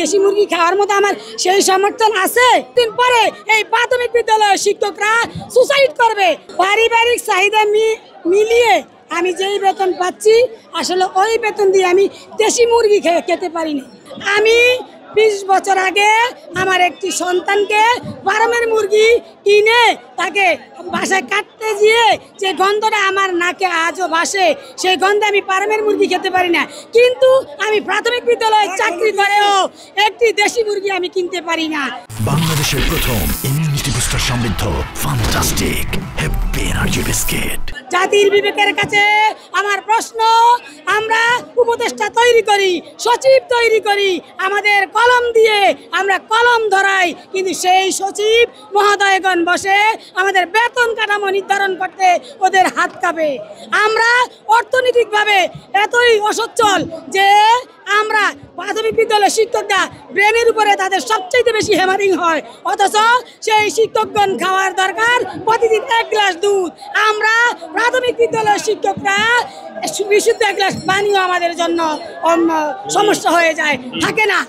দেশি মুরগি খাওয়ার মতো আমার সেই সমর্থন আছে। দিন পরে এই প্রাথমিক বিদ্যালয়ের শিক্ষকরা সুসাইড করবে। পারিবারিক চাহিদা মিলিয়ে আমি যেই বেতন পাচ্ছি আসলে ওই বেতন দিয়ে আমি দেশি মুরগি খেতে পারি না। আমি 20 বছর আগে আমার একটি সন্তানকে ফার্মের মুরগি কিনে তাকে বাসায় কাটতে গিয়ে যে গন্ধটা আমার নাকে আজও ভাসে, সেই গন্ধে আমি ফার্মের মুরগি খেতে পারি না। কিন্তু আমি প্রাথমিক বিদ্যালয়ে চাকরি করেও একটি দেশি মুরগি আমি কিনতে পারি না। বাংলাদেশের প্রথম ইমিউনিটি বুস্টার সমৃদ্ধ ফ্যান্টাস্টিক হ্যাপি এনার্জি বিস্কিট। জাতির বিবেকের কাছে আমার প্রশ্ন, আমরা উপদেষ্টা তৈরি করি, সচিব তৈরি করি, আমাদের কলম দিয়ে আমরা কলম ধরাই, কিন্তু সেই সচিব মহোদয়গণ বসে আমাদের বেতন কাঠামো নির্ধারণ করতে ওদের হাত কাঁপে। আমরা অর্থনৈতিকভাবে এতই অসচ্ছল যে আমরা প্রাথমিক বিদ্যালয়ের শিক্ষকরা ব্রেনের উপরে তাদের সবচেয়ে বেশি হ্যামারিং হয়, অথচ সেই শিক্ষকগণ খাওয়ার দরকার প্রতিদিন 1 গ্লাস দুধ। আমরা প্রাথমিক বিদ্যালয়ের শিক্ষকরা বিশুদ্ধ 1 গ্লাস পানিও আমাদের জন্য সমস্যা হয়ে যায়, থাকে না।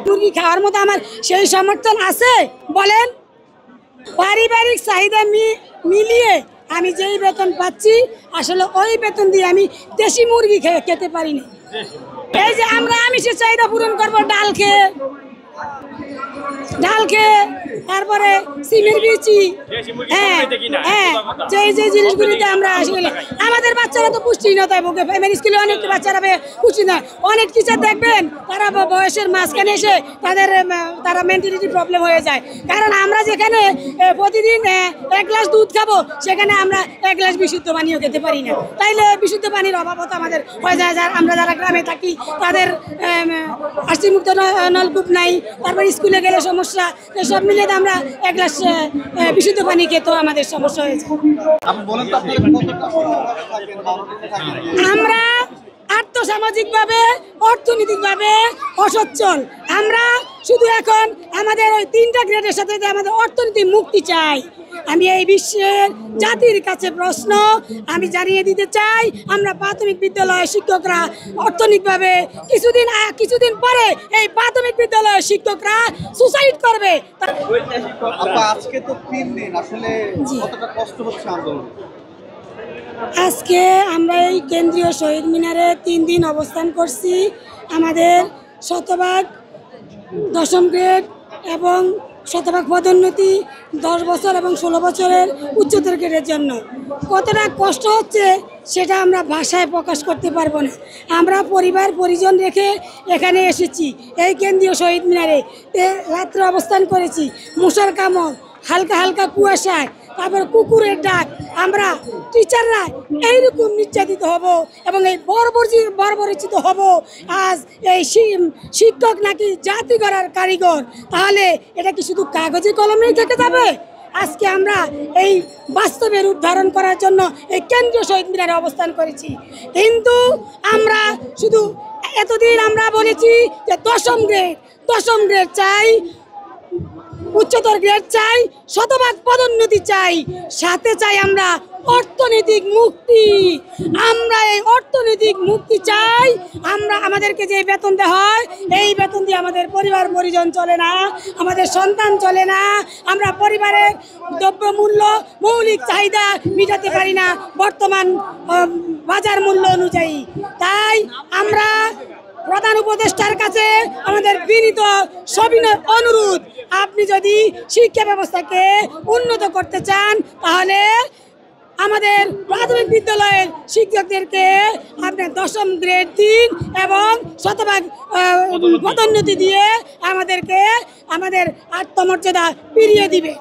মুরগি খাওয়ার মতো আমার সেই সমর্থন আছে বলেন? পারিবারিক চাহিদা মিলিয়ে আমি যেই বেতন পাচ্ছি আসলে ওই বেতন দিয়ে আমি দেশি মুরগি খেতে পারি না। এই যে আমরা আমিষের চাহিদা পূরণ করবো ডাল খেয়ে, তারপরে সিমের বিচি, যে জিনিসগুলিতে আমরা আসলে আমাদের বাচ্চারা তো পুষ্টিহীনতায় ভোগে। প্রাইমারি স্কুলে অনেক বাচ্চারা পুষ্টিহীন, অনেক টিচার দেখবেন তারা বয়সের মাঝখানে এসে তারা মেন্টালিটি প্রবলেম হয়ে যায়। কারণ আমরা যেখানে প্রতিদিন 1 গ্লাস দুধ খাবো সেখানে আমরা 1 গ্লাস বিশুদ্ধ পানিও খেতে পারি না। তাইলে বিশুদ্ধ পানির অভাবও তো আমাদের হয়ে যায়। আমরা যারা গ্রামে থাকি তাদের আর্সি মুক্ত নলকূপ নাই, তারপর স্কুলে গেলে সমস্যা, সব মিলে আমরা 1 গ্লাস বিশুদ্ধ পানি খেতেও আমাদের সমস্যা হয়েছে। আমরা আর্থসামাজিকভাবে অর্থনৈতিকভাবে অসচ্ছল। আমরা শুধু এখন আমাদের ওই 3টা গ্রেডের সাথে আমাদের অর্থনীতি মুক্তি চাই। আমি এই বিশ্বের জাতির কাছে প্রশ্ন আমি জানিয়ে দিতে চাই, আমরা প্রাথমিক বিদ্যালয়ের শিক্ষকরা অর্থনৈতিকভাবে কিছুদিন পরে এই প্রাথমিক বিদ্যালয়ের শিক্ষকরা সুসাইড করবে। আজকে তো 3 দিন, আসলে কতটা কষ্ট হচ্ছে আন্দোলন? আজকে আমরা এই কেন্দ্রীয় শহীদ মিনারে 3 দিন অবস্থান করছি। আমাদের শতভাগ 10ম গ্রেড এবং শতভাগ পদোন্নতি 10 বছর এবং 16 বছরের উচ্চতর গ্রেডের জন্য কতটা কষ্ট হচ্ছে সেটা আমরা ভাষায় প্রকাশ করতে পারবো না। আমরা পরিবার পরিজন রেখে এখানে এসেছি এই কেন্দ্রীয় শহীদ মিনারে, রাত্রে অবস্থান করেছি। মশার কামড়, হালকা হালকা কুয়াশায়, তারপর কুকুরের ডাক, আমরা টিচাররা এইরকম নির্যাতিত হব এবং এই বর্বরিচিত হব। আজ এই শিক্ষক নাকি জাতি গড়ার কারিগর, তাহলে এটা কি শুধু কাগজে কলমেই থেকে যাবে? আজকে আমরা এই বাস্তবে রূপ ধারণ করার জন্য এই কেন্দ্রীয় শহীদ মিনারে অবস্থান করেছি। কিন্তু আমরা শুধু এতদিন আমরা বলেছি যে 10ম গ্রেড চাই, উচ্চতর গ্রেড চাই, শতভাগ পদোন্নতি চাই, সাথে চাই আমরা অর্থনৈতিক মুক্তি। আমরা এই অর্থনৈতিক মুক্তি চাই। আমাদেরকে যে বেতন দেওয়া হয় এই বেতন দিয়ে আমাদের পরিবার পরিজন চলে না, আমাদের সন্তান চলে না। আমরা পরিবারের দ্রব্যমূল্য মৌলিক চাহিদা মিটাতে পারি না বর্তমান বাজার মূল্য অনুযায়ী। তাই আমরা প্রধান উপদেষ্টার কাছে আমাদের বিনীত সবিনয় অনুরোধ, আপনি যদি শিক্ষা ব্যবস্থাকে উন্নত করতে চান তাহলে আমাদের প্রাথমিক বিদ্যালয়ের শিক্ষকদেরকে আপনার 10ম গ্রেড দিন এবং শতভাগ পদোন্নতি দিয়ে আমাদের আত্মমর্যাদা ফিরিয়ে দিবে।